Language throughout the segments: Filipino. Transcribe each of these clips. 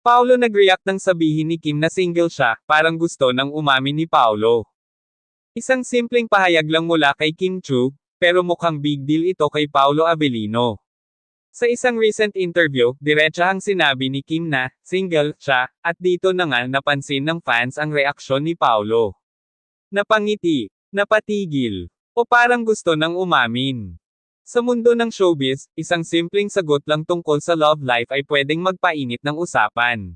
Paolo nag-react nang sabihin ni Kim na single siya, parang gusto nang umamin ni Paolo. Isang simpleng pahayag lang mula kay Kim Chu, pero mukhang big deal ito kay Paolo Avellino. Sa isang recent interview, diretsahang sinabi ni Kim na, single siya, at dito na nga napansin ng fans ang reaksyon ni Paolo. Napangiti, napatigil, o parang gusto nang umamin. Sa mundo ng showbiz, isang simpleng sagot lang tungkol sa love life ay pwedeng magpainit ng usapan.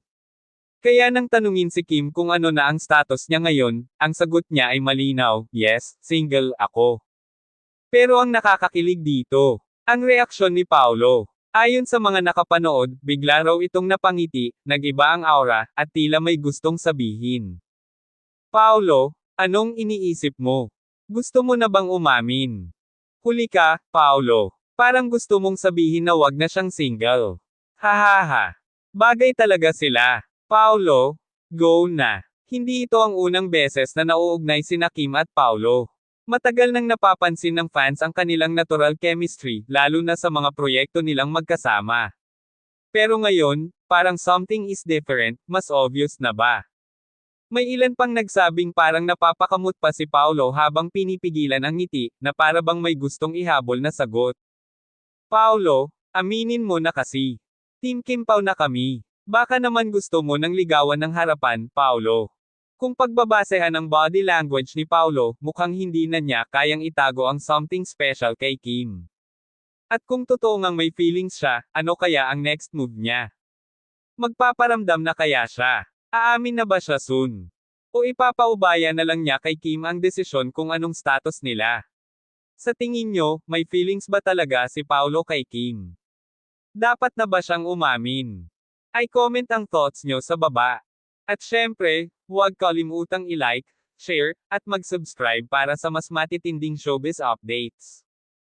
Kaya nang tanungin si Kim kung ano na ang status niya ngayon, ang sagot niya ay malinaw, yes, single ako. Pero ang nakakakilig dito, ang reaksyon ni Paolo. Ayon sa mga nakapanood, bigla raw itong napangiti, nag-iba ang aura, at tila may gustong sabihin. Paolo, anong iniisip mo? Gusto mo na bang umamin? Huli ka, Paolo. Parang gusto mong sabihin na wag na siyang single. Hahaha. Bagay talaga sila. Paolo, go na. Hindi ito ang unang beses na nauugnay sina Kim at Paolo. Matagal nang napapansin ng fans ang kanilang natural chemistry, lalo na sa mga proyekto nilang magkasama. Pero ngayon, parang something is different, mas obvious na ba? May ilan pang nagsabing parang napapakamot pa si Paolo habang pinipigilan ang ngiti, na para bang may gustong ihabol na sagot. Paolo, aminin mo na kasi. Team Kim Pao na kami. Baka naman gusto mo nang ligawan ng harapan, Paolo. Kung pagbabasehan ang body language ni Paolo, mukhang hindi na niya kayang itago ang something special kay Kim. At kung totoo ngang may feelings siya, ano kaya ang next move niya? Magpaparamdam na kaya siya? Aamin na ba siya soon? O ipapaubaya na lang niya kay Kim ang desisyon kung anong status nila? Sa tingin nyo, may feelings ba talaga si Paolo kay Kim? Dapat na ba siyang umamin? Ay comment ang thoughts nyo sa baba. At syempre, huwag kalimutang i-like, share, at mag-subscribe para sa mas matitinding showbiz updates.